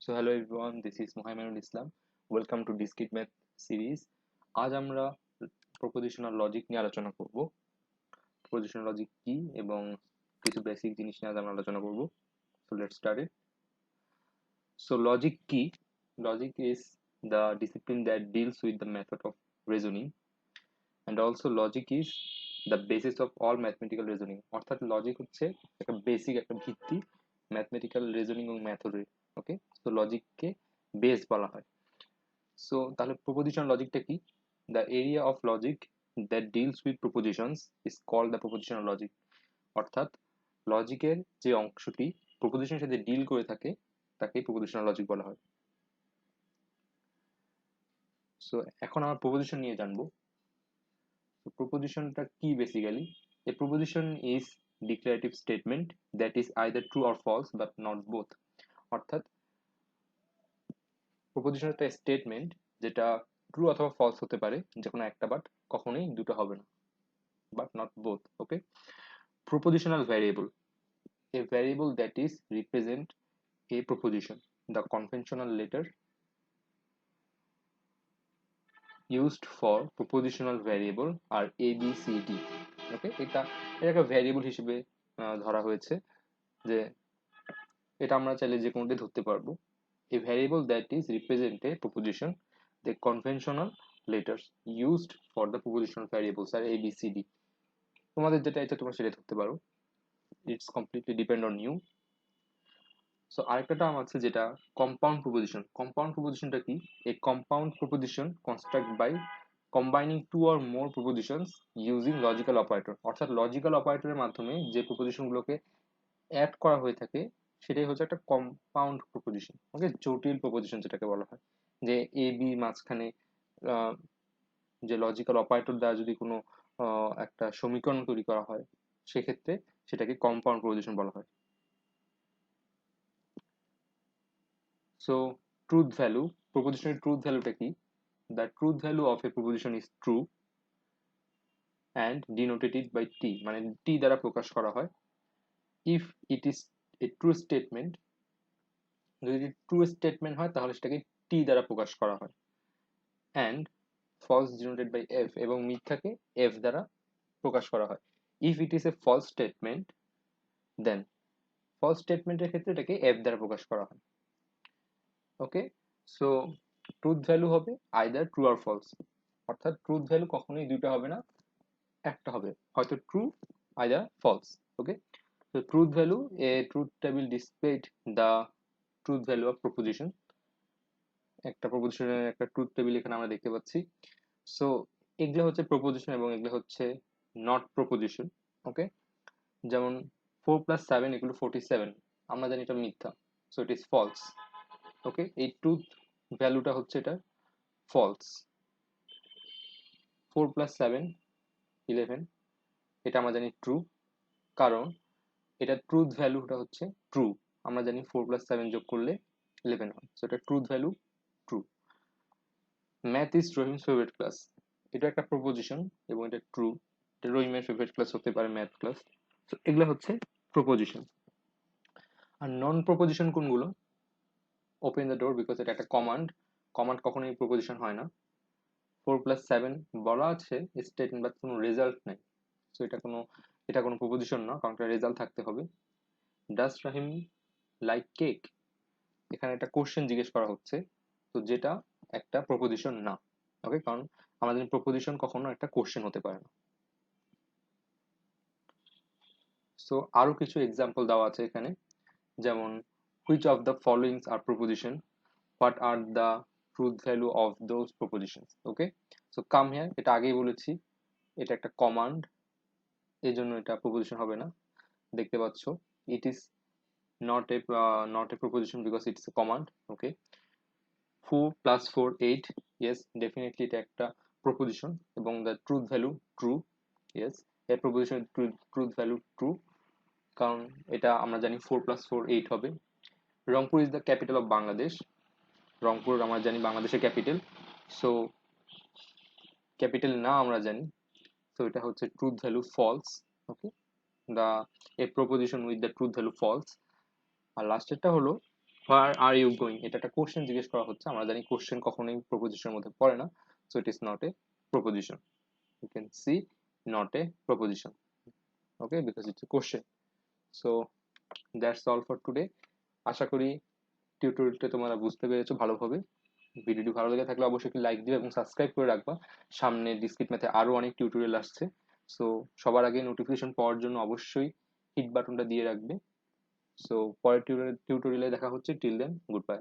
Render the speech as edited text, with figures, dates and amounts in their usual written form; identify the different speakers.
Speaker 1: So hello everyone, this is Mohammed Islam. Welcome to Discrete Math series. আজ আমরা propositional logic নিয়ে আলোচনা করব। প্রপোজিশনাল লজিক কি এবং কিছু বেসিক জিনিস নিয়ে আজ আমরা আলোচনা করব। So let's start it. So logic কি? Logic is the discipline that deals with the method of reasoning, and also logic is the basis of all mathematical reasoning. অর্থাৎ লজিক হচ্ছে একটা বেসিক, একটা ভিত্তি ম্যাথমেটিক্যাল রিজনিং এবং মেথডের। ওকে, তো লজিককে base বলা হয়। সো তাহলে প্রপোজিশন লজিকটা কি? The area of logic that deals with propositions is called the propositional logic. অর্থাৎ লজিকের যে অংশটি প্রপোজিশনের সাথে ডিল করে থাকে তাকে প্রপোজিশনাল লজিক বলা হয়। সো এখন আমরা প্রপোজিশন নিয়ে জানবো। প্রপোজিশনটা কি basically? A proposition is declarative statement that is either true or false but not both. অর্থাৎ প্রপোজিশন একটা স্টেটমেন্ট যেটা ট্রু অথবা ফলস হতে পারে, যে কোনো একটা, বাট কখনোই দুটো হবে না, but not both. Okay, propositional variable, a variable that is represent a proposition. The conventional letter used for propositional variable are a b c d. ওকে, এটা একটা ভ্যারিয়েবল হিসেবে ধরা হয়েছে, যে এটা আমরা চাইলে যে কোনোটি ধরতে পারবো। a variable that is represent a proposition, the conventional letters used for the propositional variables are a b c d. তোমাদের যেটা ইচ্ছা তোমরা সেটা ধরতে পারো, it's completely depend on you. So আরেকটা টার্ম আছে যেটা কম্পাউন্ড প্রপোজিশন। কম্পাউন্ড প্রপোজিশনটা কি? A compound proposition construct by combining two or more propositions using logical operator. অর্থাৎ লজিক্যাল অপারেটরের মাধ্যমে যে প্রপোজিশনগুলোকে অ্যাড করা হয়ে থাকে সেটাই হচ্ছে একটা কম্পাউন্ড প্রপোজিশন। ওকে, জটিল প্রপোজিশন যেটাকে বলা হয়, যে এ বি মাঝখানে যে লজিক্যাল অপারেটর দ্বারা যদি কোনো একটা সমীকরণ তৈরি করা হয় সেক্ষেত্রে সেটাকে কম্পাউন্ড প্রপোজিশন বলা হয়। সো ট্রুথ ভ্যালু, প্রপোজিশনের ট্রুথ ভ্যালুটা কি? The truth value of a proposition is true and denoted by T, মানে টি দ্বারা প্রকাশ করা হয়। If it is a true statement, যদি ট্রু স্টেটমেন্ট হয় তাহলে সেটাকে টি দ্বারা প্রকাশ করা হয়। And false denoted by F, এবং মিথ্যাকে এফ দ্বারা প্রকাশ করা হয়। If it is a false statement, then false স্টেটমেন্টের ক্ষেত্রে এটাকে এফ দ্বারা প্রকাশ করা হয়। ওকে, সো ট্রুথ ভ্যালু হবে আইদার ট্রু আর ফলস। অর্থাৎ ট্রুথ ভ্যালু কখনোই দুইটা হবে না, একটা হবে, হয়তো true either false. Okay, so truth value, a truth table displayed the truth value of proposition. একটা প্রপোজিশনের একটা ট্রুথ টেবিল এখানে আমরা দেখতে পাচ্ছি। সো এগুলো হচ্ছে প্রপোজিশন এবং এগুলো হচ্ছে নট প্রপোজিশন। ওকে, যেমন 4 + 7 = 47, আমরা জানি এটা মিথ্যা, সো ইট ইজ ফলস। ওকে, এই ট্রুথ ভ্যালুটা হচ্ছে এটা ফলস। 4 + 7 = 11, এটা আমরা জানি ট্রু, কারণ এটা ট্রুথ ভ্যালুটা হচ্ছে ট্রু। আমরা জানি 4 + 7 যোগ করলে 11 হয়, সো এটা truth value true. Math is Rahim's favourite class, এটা একটা প্রপোজিশন এবং এটা ট্রু। এটা রহিমের ফেভারিট ক্লাস হতে পারে, ম্যাথ ক্লাস। তো এগুলো হচ্ছে প্রপোজিশন। আর নন প্রপোজিশন কোনগুলো? ওপেন দ্য ডোর, বিকজ এটা একটা কমান্ড। কমান্ড কখনোই প্রপোজিশন হয় না। 4 + 7 বলা আছে স্টেটমেন্ট, বাট কোনো রেজাল্ট নেই, সো এটা কোনো প্রপোজিশন না, কারণ একটা রেজাল্ট থাকতে হবে। ডাস রাহিম লাইক কেক, এখানে একটা কোশ্চেন জিজ্ঞেস করা হচ্ছে, তো যেটা একটা প্রপোজিশন না। ওকে, কারণ আমাদের প্রপোজিশন কখনো একটা কোশ্চেন হতে পারে না। সো আরো কিছু এক্সাম্পল দেওয়া আছে এখানে, যেমন which of the followings are proposition, what are the truth value of those propositions. Okay, so come here, এটা আগেই বলেছি, এটা একটা কমান্ড, এই জন্য এটা প্রপোজিশন হবে না। দেখতে পাচ্ছ, it is not a proposition because it's a command. Okay, 4 + 4 = 8, yes definitely এটা একটা প্রপোজিশন, এবং the truth value true, yes এর প্রপোজিশন truth value true, কারণ এটা আমরা জানি 4 + 4 = 8 হবে। Rangpur is the capital of Bangladesh, Rangpur আমরা জানি বাংলাদেশের ক্যাপিটাল, সো ক্যাপিটাল না আমরা জানি, সো এটা হচ্ছে truth value false. Okay, the a proposition with the truth value false. আর লাস্টেরটা হলো হোয়ার আর ইউ গোয়িং, এটা একটা কোশ্চেন জিজ্ঞেস করা হচ্ছে। আমরা জানি কোশ্চেন কখনোই প্রপোজিশনের মধ্যে পড়ে না, so it is not a proposition. You can see not a proposition, okay, because it's a question. So that's all for today. আশা করি টিউটোরিয়ালটা তোমরা বুঝতে পেরেছো ভালোভাবে। ভিডিওটি ভালো লেগে থাকলে অবশ্যই একটি লাইক দিবে এবং সাবস্ক্রাইব করে রাখবা। সামনে ডিসক্রিট ম্যাথে আরও অনেক টিউটোরিয়াল আসছে, সো সবার আগে নোটিফিকেশন পাওয়ার জন্য অবশ্যই হিট বাটনটা দিয়ে রাখবে। সো পরের টিউটোরিয়ালে দেখা হচ্ছে। Till then, good bye.